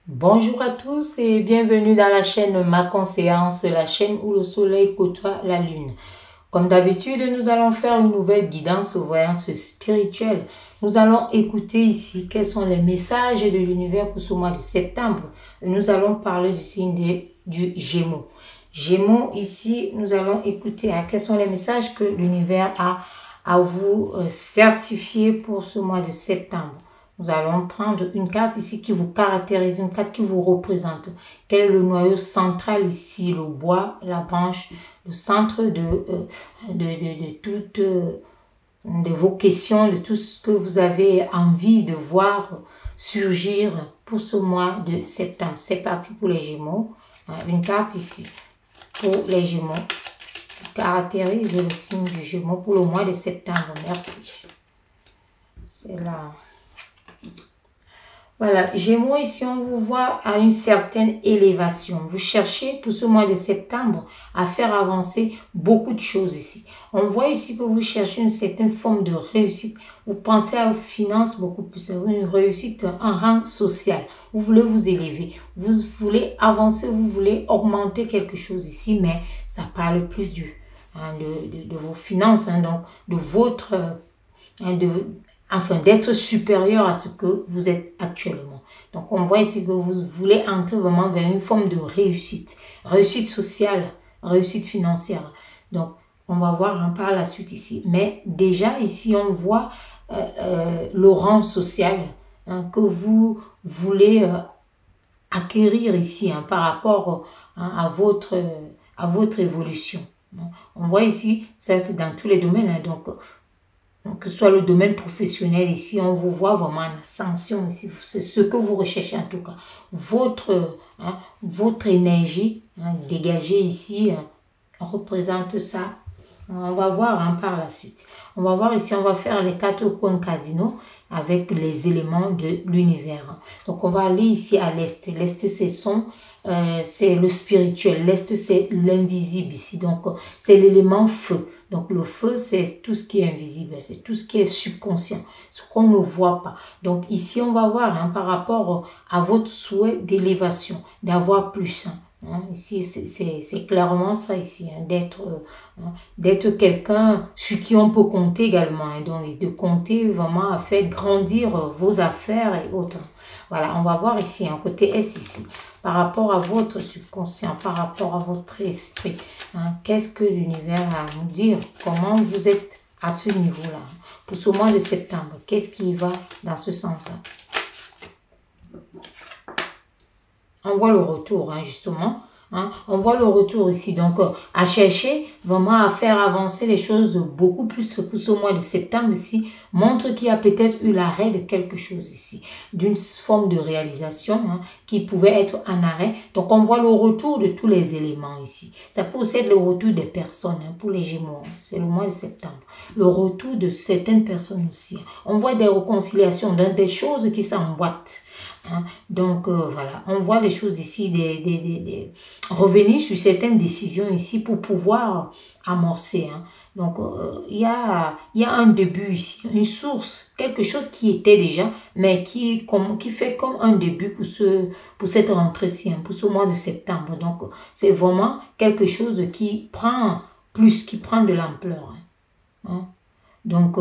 Bonjour à tous et bienvenue dans la chaîne Ma Conseillance, la chaîne où le soleil côtoie la lune. Comme d'habitude, nous allons faire une nouvelle guidance aux voyances spirituelles. Nous allons écouter ici quels sont les messages de l'univers pour ce mois de septembre. Nous allons parler du signe du Gémeaux. Gémeaux, ici, nous allons écouter quels sont les messages que l'univers a à vous certifier pour ce mois de septembre. Nous allons prendre une carte ici qui vous caractérise, une carte qui vous représente. Quel est le noyau central ici, le bois, la branche, le centre de toutes de vos questions, de tout ce que vous avez envie de voir surgir pour ce mois de septembre. C'est parti pour les Gémeaux. Une carte ici pour les Gémeaux. Caractérise le signe du Gémeaux pour le mois de septembre. Merci. C'est là. Voilà, Gémeaux, ici, on vous voit à une certaine élévation. Vous cherchez pour ce mois de septembre à faire avancer beaucoup de choses ici. On voit ici que vous cherchez une certaine forme de réussite. Vous pensez à vos finances beaucoup plus, à une réussite en rang social. Vous voulez vous élever, vous voulez avancer, vous voulez augmenter quelque chose ici, mais ça parle plus de vos finances, donc de votre... d'être supérieur à ce que vous êtes actuellement. Donc, on voit ici que vous voulez entrer vraiment vers une forme de réussite. Réussite sociale, réussite financière. Donc, on va voir par la suite ici. Mais déjà, ici, on voit le rang social que vous voulez acquérir ici par rapport à votre évolution. On voit ici, ça c'est dans tous les domaines. Donc, que ce soit le domaine professionnel ici, on vous voit vraiment en ascension ici. C'est ce que vous recherchez en tout cas. Votre énergie dégagée ici représente ça. On va voir par la suite. On va voir ici, on va faire les 4 points cardinaux avec les éléments de l'univers. Donc, on va aller ici à l'Est. L'Est, c'est le spirituel. L'Est, c'est l'invisible ici. Donc, c'est l'élément feu. Donc, le feu, c'est tout ce qui est invisible. C'est tout ce qui est subconscient. Ce qu'on ne voit pas. Donc, ici, on va voir par rapport à votre souhait d'élévation, d'avoir plus. Ici, c'est clairement ça ici, d'être quelqu'un sur qui on peut compter également. Donc, de compter vraiment à faire grandir vos affaires et autres. Voilà, on va voir ici, un côté S ici, par rapport à votre subconscient, par rapport à votre esprit. Qu'est-ce que l'univers a à nous dire? Comment vous êtes à ce niveau-là? Pour ce mois de septembre, qu'est-ce qui va dans ce sens-là? On voit le retour, justement. On voit le retour ici. Donc, à chercher vraiment à faire avancer les choses beaucoup plus pour ce mois de septembre ici, montre qu'il y a peut-être eu l'arrêt de quelque chose ici, d'une forme de réalisation qui pouvait être en arrêt. Donc, on voit le retour de tous les éléments ici. Ça peut aussi être le retour des personnes pour les Gémeaux. C'est le mois de septembre. Le retour de certaines personnes aussi. On voit des réconciliations dans des choses qui s'emboîtent. Donc, voilà, on voit les choses ici, revenir sur certaines décisions ici pour pouvoir amorcer. Donc, il y a un début ici, une source, quelque chose qui était déjà, mais qui fait comme un début pour cette rentrée-ci, pour ce mois de septembre. Donc, c'est vraiment quelque chose qui prend de l'ampleur. Donc,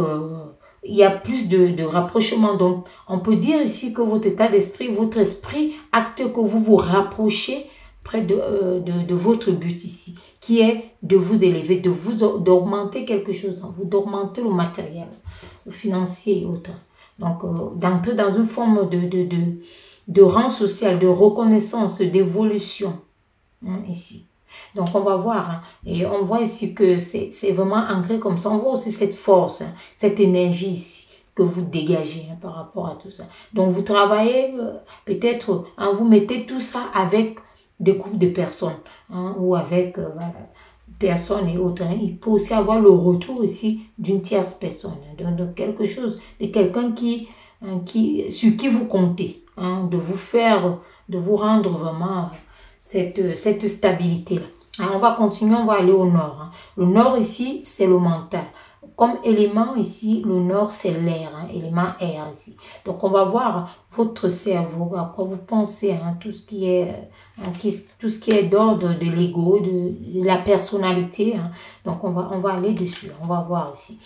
il y a plus de rapprochement. Donc, on peut dire ici que votre état d'esprit, votre esprit acte que vous vous rapprochez près de votre but ici, qui est de vous élever, d'augmenter quelque chose, d'augmenter le matériel, le financier et autres. Donc, d'entrer dans une forme de rang social, de reconnaissance, d'évolution, ici. Donc, on va voir, et on voit ici que c'est vraiment ancré comme ça. On voit aussi cette force, cette énergie ici que vous dégagez par rapport à tout ça. Donc, vous travaillez peut-être, vous mettez tout ça avec des groupes de personnes ou avec personnes et autres. Il peut aussi avoir le retour ici d'une tierce personne, de quelque chose, de quelqu'un sur qui vous comptez, de vous rendre vraiment cette stabilité-là. On va continuer, on va aller au nord. Le nord ici, c'est le mental. comme élément ici, le nord, c'est l'air, hein, élément air ici. Donc, on va voir votre cerveau, à quoi vous pensez, hein, tout ce qui est, tout ce qui est d'ordre de l'ego, de la personnalité. Hein. Donc, on va aller dessus. On va voir ici.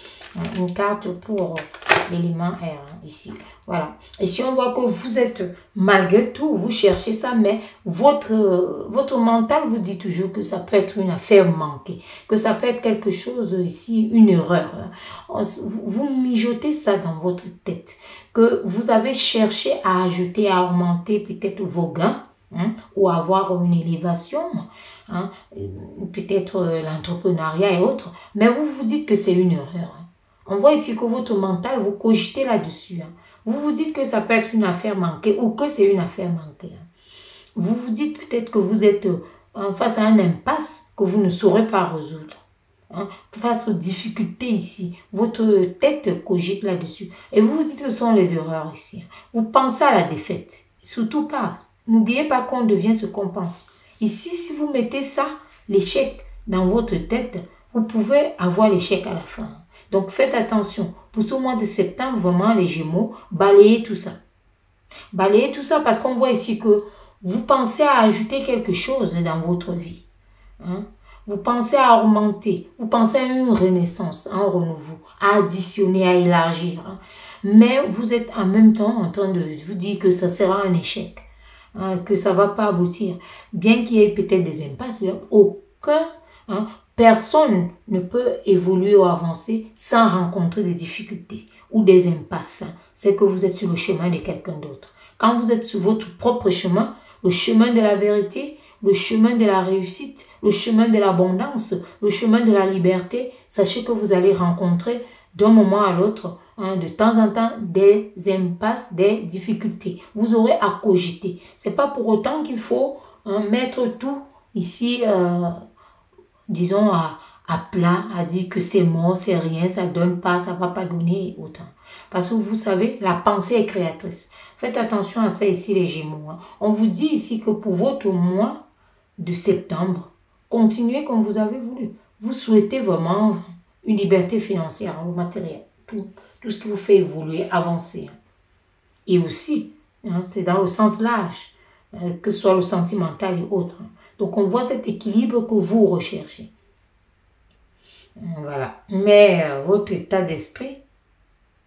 Une carte pour l'élément air, hein, ici. Voilà. Et si on voit que vous êtes, malgré tout, vous cherchez ça, mais votre mental vous dit toujours que ça peut être une affaire manquée, que ça peut être quelque chose ici, une erreur. Vous mijotez ça dans votre tête, que vous avez cherché à ajouter, à augmenter peut-être vos gains, hein, ou avoir une élévation, hein, peut-être l'entrepreneuriat et autres, mais vous vous dites que c'est une erreur. Hein. On voit ici que votre mental, vous cogitez là-dessus. Hein. Vous vous dites que ça peut être une affaire manquée ou que c'est une affaire manquée. Hein. Vous vous dites peut-être que vous êtes face à un impasse que vous ne saurez pas résoudre. Hein. Face aux difficultés ici, votre tête cogite là-dessus. Et vous vous dites que ce sont les erreurs ici. Vous pensez à la défaite. Surtout pas. N'oubliez pas qu'on devient ce qu'on pense. Ici, si vous mettez ça, l'échec, dans votre tête, vous pouvez avoir l'échec à la fin. Donc, faites attention. Pour ce mois de septembre, vraiment, les Gémeaux, balayez tout ça. Balayez tout ça parce qu'on voit ici que vous pensez à ajouter quelque chose dans votre vie. Hein? Vous pensez à augmenter. Vous pensez à une renaissance, un renouveau, à additionner, à élargir. Hein? Mais vous êtes en même temps en train de vous dire que ça sera un échec. Hein? Que ça ne va pas aboutir. Bien qu'il y ait peut-être des impasses, mais aucun... Hein, personne ne peut évoluer ou avancer sans rencontrer des difficultés ou des impasses. C'est que vous êtes sur le chemin de quelqu'un d'autre. Quand vous êtes sur votre propre chemin, le chemin de la vérité, le chemin de la réussite, le chemin de l'abondance, le chemin de la liberté, sachez que vous allez rencontrer d'un moment à l'autre, hein, de temps en temps, des impasses, des difficultés. Vous aurez à cogiter. C'est pas pour autant qu'il faut mettre tout ici... disons, à plat, à dire que c'est mort, c'est rien, ça donne pas, ça va pas donner autant. Parce que vous savez, la pensée est créatrice. Faites attention à ça ici, les Gémeaux. Hein. On vous dit ici que pour votre mois de septembre, continuez comme vous avez voulu. Vous souhaitez vraiment une liberté financière, hein, matériel, tout ce qui vous fait évoluer, avancer. Hein. Et aussi, hein, c'est dans le sens large, que ce soit le sentimental et autres. Hein. Donc, on voit cet équilibre que vous recherchez. Voilà. Mais votre état d'esprit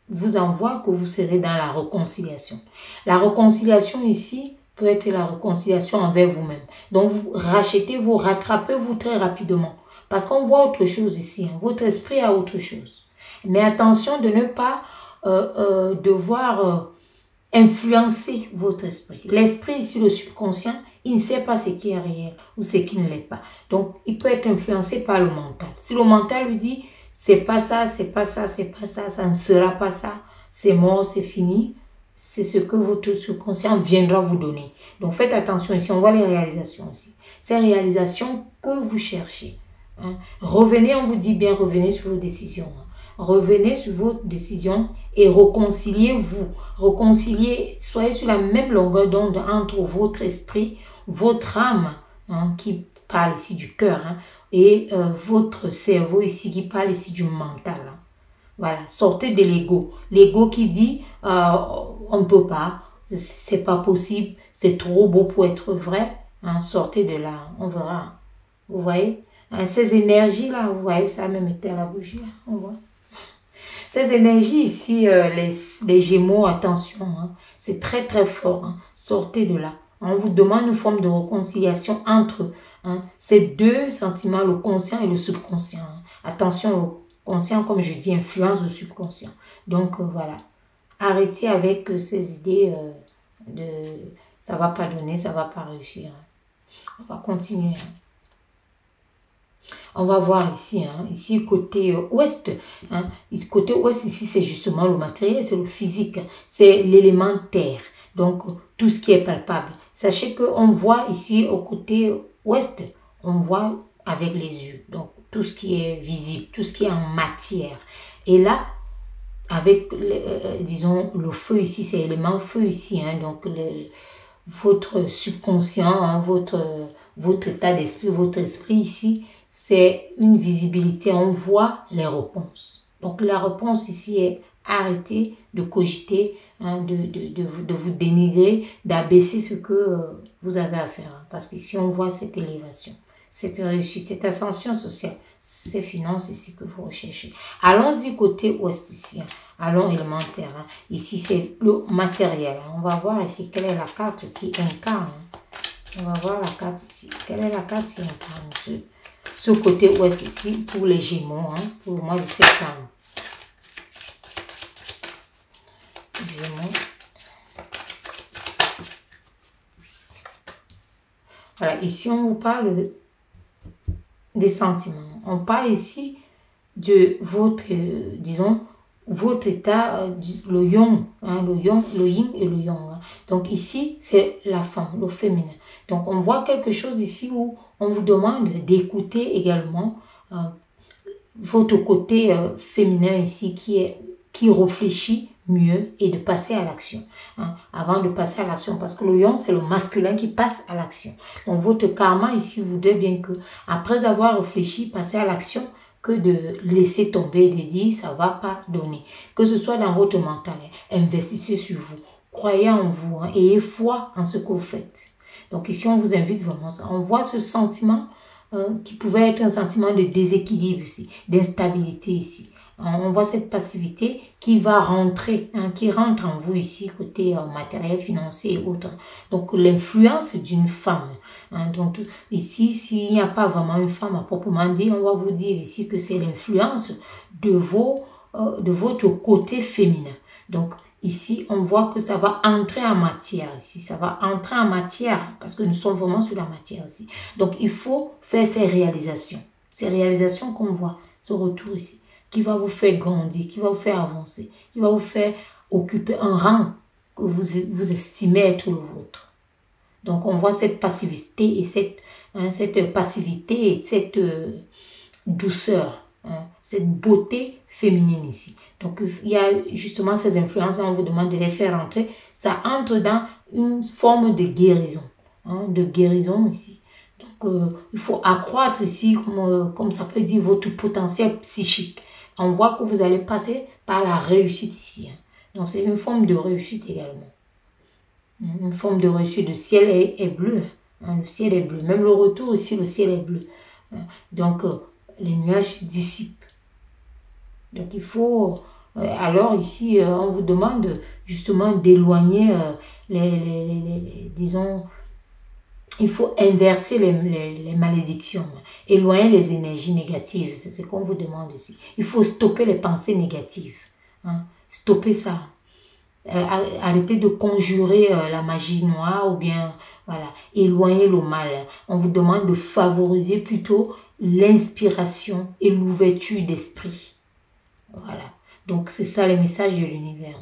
vous envoie que vous serez dans la réconciliation. La réconciliation ici peut être la réconciliation envers vous-même. Donc, vous rachetez, vous rattrapez-vous très rapidement. Parce qu'on voit autre chose ici. Hein. Votre esprit a autre chose. Mais attention de ne pas devoir... influencer votre esprit. L'esprit ici, le subconscient, il ne sait pas ce qui est réel ou ce qui ne l'est pas. Donc, il peut être influencé par le mental. Si le mental lui dit, c'est pas ça, c'est pas ça, c'est pas ça, ça ne sera pas ça, c'est mort, c'est fini, c'est ce que votre subconscient viendra vous donner. Donc, faites attention ici, on voit les réalisations aussi. Ces réalisations que vous cherchez. Hein. Revenez, on vous dit bien, revenez sur vos décisions. Hein. Revenez sur vos décisions et réconciliez-vous. Réconciliez, soyez sur la même longueur d'onde entre votre esprit, votre âme, hein, qui parle ici du cœur, hein, et votre cerveau ici qui parle ici du mental. Hein. Voilà, sortez de l'ego. L'ego qui dit on ne peut pas, c'est pas possible, c'est trop beau pour être vrai. Hein, sortez de là, on verra. Vous voyez, hein, ces énergies-là, vous voyez, ça a même été à la bougie, là, on voit. Ces énergies ici, les Gémeaux, attention, hein, c'est très très fort. Hein, sortez de là. On vous demande une forme de réconciliation entre ces deux sentiments, le conscient et le subconscient. Hein. Attention, le conscient, comme je dis, influence le subconscient. Donc voilà, arrêtez avec ces idées de ça va pas donner, ça va pas réussir. Hein. On va continuer. Hein. On va voir ici, hein, ici côté ouest. Hein, côté ouest, ici, c'est justement le matériel, c'est le physique, c'est l'élément terre. Donc, tout ce qui est palpable. Sachez qu'on voit ici au côté ouest, on voit avec les yeux. Donc, tout ce qui est visible, tout ce qui est en matière. Et là, avec, disons, le feu ici, c'est l'élément feu ici. Hein, donc, votre subconscient, hein, votre état d'esprit, votre esprit ici, c'est une visibilité. On voit les réponses. Donc la réponse ici est arrêtez de cogiter, hein, de vous dénigrer, d'abaisser ce que vous avez à faire. Hein, parce qu'ici on voit cette élévation, cette réussite, cette ascension sociale, ces finances ici que vous recherchez. Allons-y côté ouest ici. Hein. Allons élémentaire. Hein. Ici c'est le matériel. Hein. On va voir ici quelle est la carte qui incarne. Hein. On va voir la carte ici. Quelle est la carte qui incarne ce côté ouest ici pour les Gémeaux, hein, pour le mois de septembre. Gémeaux. Voilà, ici on vous parle des sentiments. On parle ici de votre, disons, votre état, le yang, hein, le yin et le yang. Hein. Donc ici, c'est la femme, le féminin. Donc on voit quelque chose ici où on vous demande d'écouter également votre côté féminin ici qui réfléchit mieux et de passer à l'action. Hein, avant de passer à l'action, parce que le yang, c'est le masculin qui passe à l'action. Donc votre karma ici voudrait bien que, après avoir réfléchi, passer à l'action, que de laisser tomber et de dire ça va pas donner. Que ce soit dans votre mental, hein, investissez sur vous, croyez en vous, hein, ayez foi en ce que vous faites. Donc ici on vous invite vraiment, on voit ce sentiment qui pouvait être un sentiment de déséquilibre ici, d'instabilité ici. On voit cette passivité qui va rentrer, hein, qui rentre en vous ici, côté matériel, financier et autres. Donc, l'influence d'une femme. Hein, donc, ici, s'il n'y a pas vraiment une femme à proprement dire, on va vous dire ici que c'est l'influence de votre côté féminin. Donc, ici, on voit que ça va entrer en matière ici. Ça va entrer en matière parce que nous sommes vraiment sur la matière ici. Donc, il faut faire ces réalisations. Ces réalisations qu'on voit, ce retour ici, qui va vous faire grandir, qui va vous faire avancer, qui va vous faire occuper un rang que vous estimez être le vôtre. Donc, on voit cette passivité et cette passivité et cette douceur, hein, cette beauté féminine ici. Donc, il y a justement ces influences, on vous demande de les faire entrer. Ça entre dans une forme de guérison, hein, ici. Donc, il faut accroître ici, comme ça peut dire, votre potentiel psychique. On voit que vous allez passer par la réussite ici. Hein. Donc, c'est une forme de réussite également. Une forme de réussite. Le ciel est bleu. Hein. Le ciel est bleu. Même le retour ici, le ciel est bleu. Hein. Donc, les nuages se dissipent. Donc, il faut... alors, ici, on vous demande justement d'éloigner disons... Il faut inverser les malédictions, éloigner les énergies négatives, c'est ce qu'on vous demande ici. Il faut stopper les pensées négatives, hein. Stopper ça. Arrêtez de conjurer la magie noire ou bien, voilà, éloigner le mal. On vous demande de favoriser plutôt l'inspiration et l'ouverture d'esprit. Voilà. Donc, c'est ça les messages de l'univers.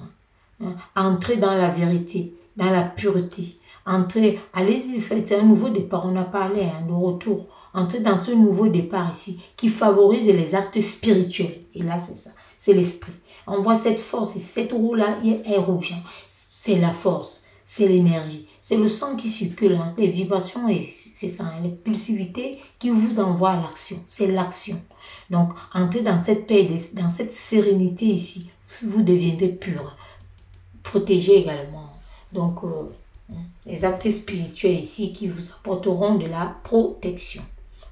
Hein. Entrez dans la vérité, dans la pureté. Entrez, allez-y, faites un nouveau départ, on a parlé, hein, de retour. Entrez dans ce nouveau départ ici, qui favorise les actes spirituels. Et là, c'est ça, c'est l'esprit. On voit cette force, cette roue-là est rouge. Hein. C'est la force, c'est l'énergie, c'est le sang qui circule, hein, les vibrations, et c'est ça, hein, les pulsivités qui vous envoient à l'action. C'est l'action. Donc, entrez dans cette paix, dans cette sérénité ici, vous deviendrez pur. Protégez également. Donc, les actes spirituels ici qui vous apporteront de la protection.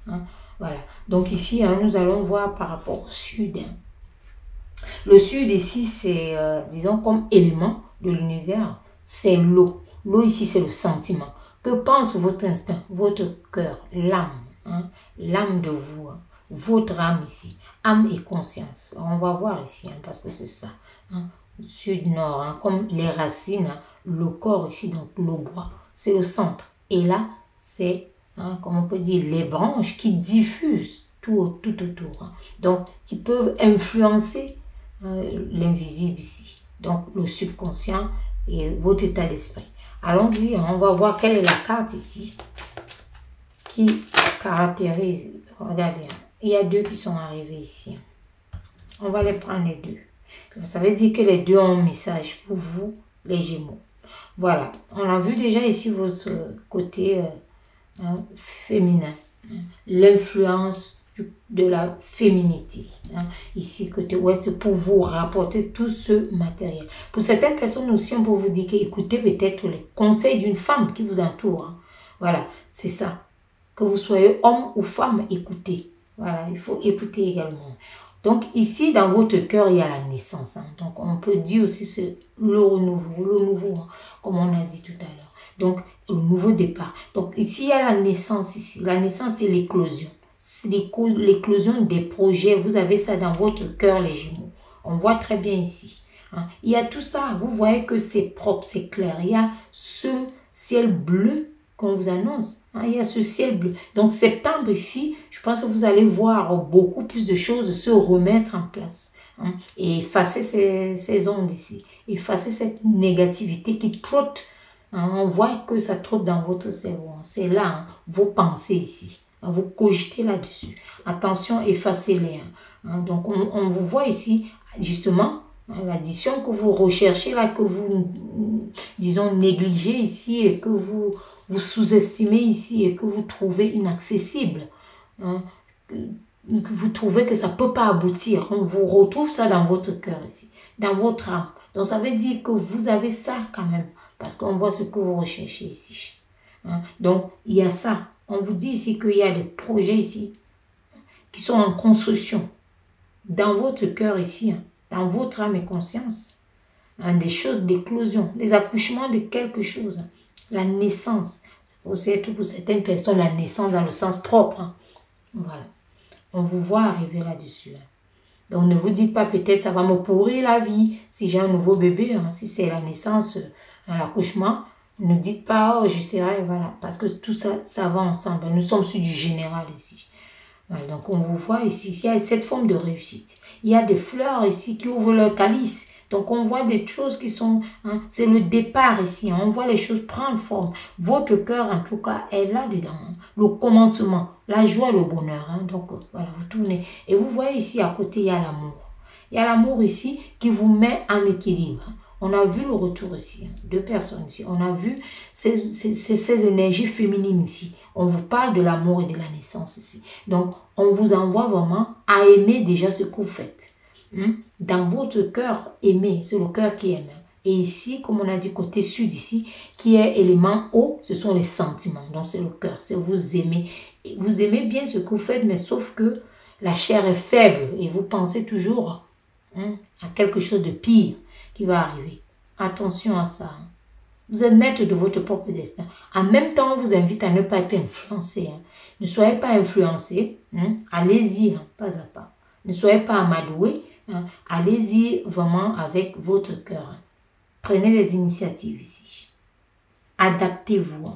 Hein. Voilà. Donc ici, hein, nous allons voir par rapport au sud. Hein. Le sud ici, c'est, disons, comme élément de l'univers, c'est l'eau. L'eau ici, c'est le sentiment. Que pense votre instinct, votre cœur, l'âme, hein, l'âme de vous, hein, votre âme ici, âme et conscience. On va voir ici, hein, parce que c'est ça. Hein. Sud-nord, hein, comme les racines, hein, le corps ici, donc le bois, c'est le centre. Et là, c'est, hein, comme on peut dire, les branches qui diffusent tout autour. Hein. Donc, qui peuvent influencer l'invisible ici. Donc, le subconscient et votre état d'esprit. Allons-y, hein, on va voir quelle est la carte ici qui caractérise. Regardez, hein, il y a deux qui sont arrivés ici. On va les prendre les deux. Ça veut dire que les deux ont un message pour vous, les Gémeaux. Voilà, on a vu déjà ici votre côté féminin. L'influence de la féminité. Hein. Ici, côté ouest, pour vous rapporter tout ce matériel. Pour certaines personnes aussi, on peut vous dire que écoutez peut-être les conseils d'une femme qui vous entoure. Hein. Voilà, c'est ça. Que vous soyez homme ou femme, écoutez. Voilà, il faut écouter également. Donc ici, dans votre cœur, il y a la naissance. Hein. Donc on peut dire aussi c'est le renouveau, hein, comme on a dit tout à l'heure. Donc le nouveau départ. Donc ici, il y a la naissance ici. La naissance, c'est l'éclosion. C'est l'éclosion des projets. Vous avez ça dans votre cœur, les Gémeaux. On voit très bien ici. Hein. Il y a tout ça. Vous voyez que c'est propre, c'est clair. Il y a ce ciel bleu qu'on vous annonce. Hein, il y a ce ciel bleu. Donc, septembre ici, je pense que vous allez voir beaucoup plus de choses se remettre en place. Hein, et effacer ces ondes ici. Effacer cette négativité qui trotte. Hein, on voit que ça trotte dans votre cerveau. Hein, c'est là, hein, vos pensées ici. Hein, vous cogitez là-dessus. Attention, effacez-les. Hein, donc, on vous voit ici, justement, l'addition que vous recherchez là, que vous, disons, négligez ici et que vous sous-estimez ici et que vous trouvez inaccessible. Hein, vous trouvez que ça ne peut pas aboutir. On vous retrouve ça dans votre cœur ici, dans votre âme. Donc, ça veut dire que vous avez ça quand même, parce qu'on voit ce que vous recherchez ici. Hein, donc, il y a ça. On vous dit ici qu'il y a des projets ici qui sont en construction dans votre cœur ici, hein, dans votre âme et conscience, hein, des choses d'éclosion, des accouchements de quelque chose, hein, la naissance. C'est pour certaines personnes la naissance dans le sens propre. Hein. Voilà. On vous voit arriver là-dessus. Hein. Donc ne vous dites pas peut-être ça va me pourrir la vie si j'ai un nouveau bébé, hein, si c'est la naissance, l'accouchement. Ne dites pas oh je serai, voilà, parce que tout ça, ça va ensemble. Nous sommes sur du général ici. Voilà, donc on vous voit ici, il y a cette forme de réussite. Il y a des fleurs ici qui ouvrent leur calice. Donc on voit des choses qui sont, hein, c'est le départ ici. Hein, on voit les choses prendre forme. Votre cœur en tout cas est là-dedans. Hein, le commencement, la joie, le bonheur. Hein, donc voilà, vous tournez. Et vous voyez ici à côté, il y a l'amour. Il y a l'amour ici qui vous met en équilibre. On a vu le retour ici, hein, deux personnes ici. On a vu ces énergies féminines ici. On vous parle de l'amour et de la naissance ici. Donc, on vous envoie vraiment à aimer déjà ce que vous faites. Dans votre cœur, aimer, c'est le cœur qui aime. Et ici, comme on a dit côté sud ici, qui est élément eau, ce sont les sentiments. Donc, c'est le cœur, c'est vous aimer. Et vous aimez bien ce que vous faites, mais sauf que la chair est faible et vous pensez toujours à quelque chose de pire qui va arriver. Attention à ça. Hein. Vous êtes maître de votre propre destin. En même temps, on vous invite à ne pas être influencé. Hein. Ne soyez pas influencé. Hein. Allez-y, hein, pas à pas. Ne soyez pas amadoué. Hein. Allez-y vraiment avec votre cœur. Hein. Prenez les initiatives ici. Adaptez-vous.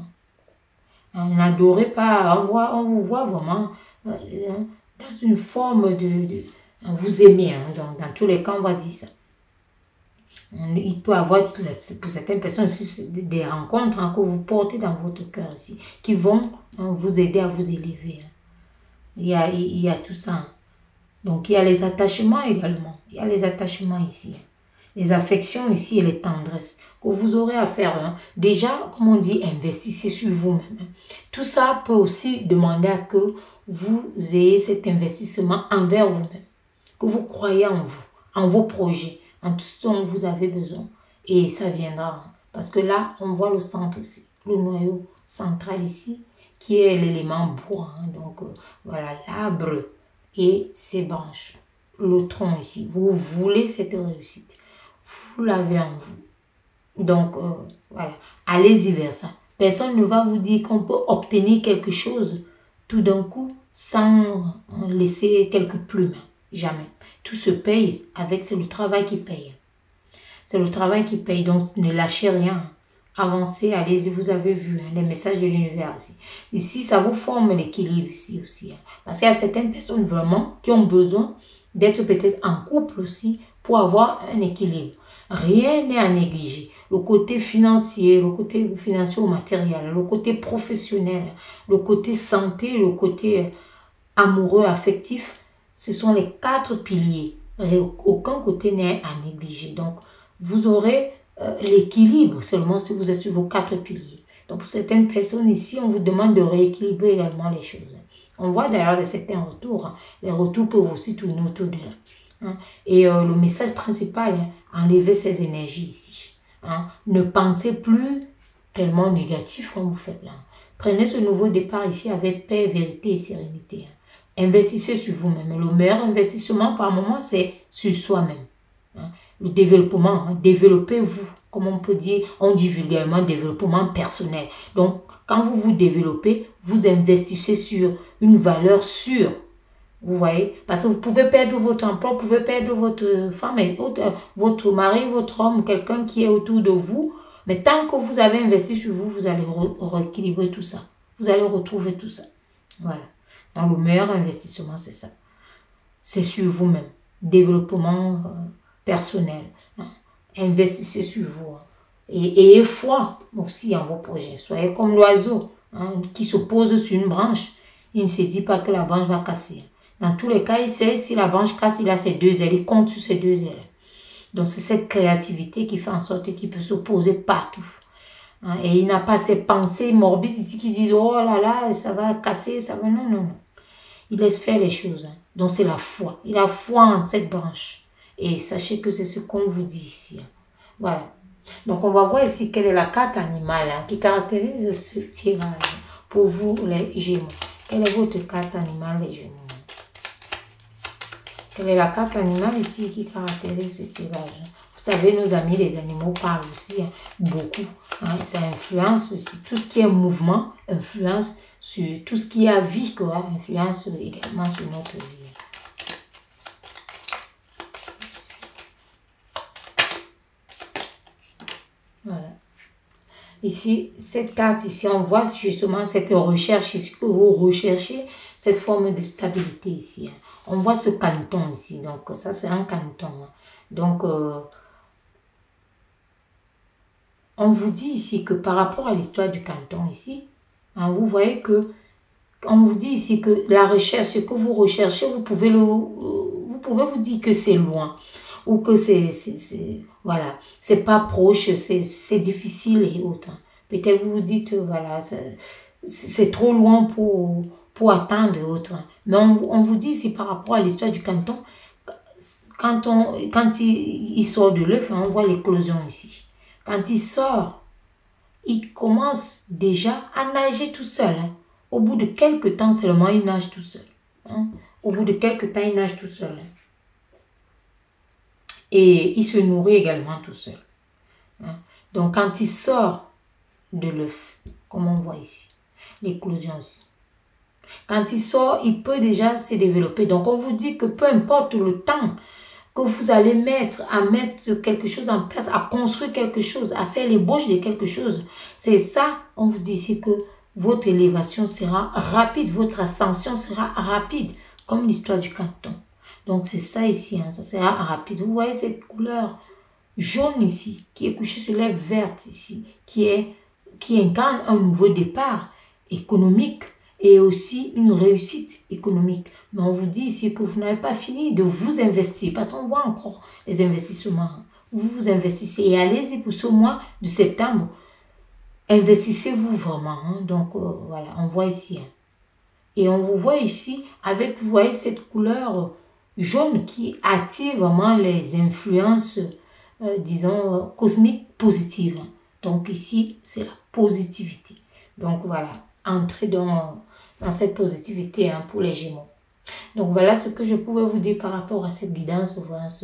Hein. N'adorez pas. On vous voit vraiment dans une forme de vous aimer. Hein. Dans tous les cas, on va dire ça. Il peut y avoir pour certaines personnes aussi des rencontres hein, que vous portez dans votre cœur ici, qui vont vous aider à vous élever. Hein. Il y a tout ça. Hein. Donc il y a les attachements également. Il y a les attachements ici. Hein. Les affections ici et les tendresses que vous aurez à faire. Hein. Déjà, comme on dit, investissez sur vous-même. Hein. Tout ça peut aussi demander à que vous ayez cet investissement envers vous-même. Que vous croyez en vous, en vos projets. En tout ce dont vous avez besoin. Et ça viendra. Parce que là, on voit le centre aussi. Le noyau central ici, qui est l'élément bois. Hein. Donc, voilà, l'arbre et ses branches. Le tronc ici. Vous voulez cette réussite. Vous l'avez en vous. Donc, voilà. Allez-y vers ça. Personne ne va vous dire qu'on peut obtenir quelque chose tout d'un coup sans laisser quelques plumes. Jamais. Tout se paye avec, c'est le travail qui paye. C'est le travail qui paye, donc ne lâchez rien. Avancez, allez-y, vous avez vu hein, les messages de l'univers ici. Ici, ça vous forme l'équilibre ici aussi. Hein, parce qu'il y a certaines personnes vraiment qui ont besoin d'être peut-être en couple aussi pour avoir un équilibre. Rien n'est à négliger. Le côté financier ou matériel, le côté professionnel, le côté santé, le côté amoureux, affectif, ce sont les 4 piliers. Et aucun côté n'est à négliger. Donc, vous aurez l'équilibre seulement si vous êtes sur vos 4 piliers. Donc, pour certaines personnes ici, on vous demande de rééquilibrer également les choses. On voit d'ailleurs certains retours. Hein. Les retours peuvent aussi tourner autour de là. Hein. Et le message principal, hein, enlevez ces énergies ici. Hein. Ne pensez plus tellement négatif comme vous faites là. Prenez ce nouveau départ ici avec paix, vérité et sérénité. Hein. Investissez sur vous-même. Le meilleur investissement par moment, c'est sur soi-même. Hein. Le développement, hein. Développez-vous. Comme on peut dire, on dit vulgairement développement personnel. Donc, quand vous vous développez, vous investissez sur une valeur sûre. Vous voyez? Parce que vous pouvez perdre votre emploi, vous pouvez perdre votre femme, votre mari, votre homme, quelqu'un qui est autour de vous. Mais tant que vous avez investi sur vous, vous allez rééquilibrer tout ça. Vous allez retrouver tout ça. Voilà. Donc, le meilleur investissement, c'est ça. C'est sur vous-même. Développement personnel. Hein. Investissez sur vous. Hein. Et ayez foi aussi en vos projets. Soyez comme l'oiseau, hein, qui se pose sur une branche. Il ne se dit pas que la branche va casser. Dans tous les cas, il sait si la branche casse, il a ses deux ailes. Il compte sur ses deux ailes. Donc, c'est cette créativité qui fait en sorte qu'il peut se poser partout. Hein, et il n'a pas ces pensées morbides ici qui disent « Oh là là, ça va casser, ça va... » Non, non, non. Il laisse faire les choses. Hein. Donc, c'est la foi. Il a foi en cette branche. Et sachez que c'est ce qu'on vous dit ici. Hein. Voilà. Donc, on va voir ici quelle est la carte animale hein, qui caractérise ce tirage pour vous, les Gémeaux. Quelle est votre carte animale, les Gémeaux? Quelle est la carte animale ici qui caractérise ce tirage? Vous savez, nos amis, les animaux parlent aussi hein, beaucoup. Hein, ça influence aussi. Tout ce qui est mouvement influence sur tout ce qui a vie, quoi, influence également sur notre vie. Voilà. Ici, cette carte ici, on voit justement cette recherche ici que vous recherchez, cette forme de stabilité ici. Hein. On voit ce canton ici, donc ça c'est un canton. Hein. Donc, on vous dit ici que par rapport à l'histoire du canton ici, hein, vous voyez que, on vous dit ici que la recherche, ce que vous recherchez, vous pouvez vous dire que c'est loin. Ou que voilà, c'est pas proche, c'est difficile et autres. Peut-être vous vous dites, voilà, c'est trop loin pour atteindre et autres. Mais on vous dit ici par rapport à l'histoire du canton, quand il sort de l'œuf, on voit l'éclosion ici. Quand il sort, il commence déjà à nager tout seul. Hein. Au bout de quelques temps seulement, il nage tout seul. Hein. Au bout de quelques temps, il nage tout seul. Hein. Et il se nourrit également tout seul. Hein. Donc, quand il sort de l'œuf, comme on voit ici, l'éclosion aussi. Quand il sort, il peut déjà se développer. Donc, on vous dit que peu importe le temps que vous allez mettre à mettre quelque chose en place, à construire quelque chose, à faire l'ébauche de quelque chose, c'est ça, on vous dit ici que votre élévation sera rapide, votre ascension sera rapide, comme l'histoire du canton. Donc, c'est ça ici, hein, ça sera rapide. Vous voyez cette couleur jaune ici, qui est couchée sur les vertes ici, qui incarne un nouveau départ économique et aussi une réussite économique. Mais on vous dit ici que vous n'avez pas fini de vous investir, parce qu'on voit encore les investissements. Vous vous investissez et allez-y pour ce mois de septembre. Investissez-vous vraiment. Hein. Donc, voilà, on voit ici. Hein. Et on vous voit ici avec, vous voyez, cette couleur jaune qui attire vraiment les influences, disons, cosmiques positives. Donc ici, c'est la positivité. Donc voilà, entrez dans cette positivité hein, pour les Gémeaux. Donc voilà ce que je pouvais vous dire par rapport à cette guidance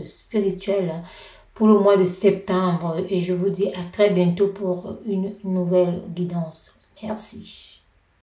spirituelle pour le mois de septembre. Et je vous dis à très bientôt pour une nouvelle guidance. Merci.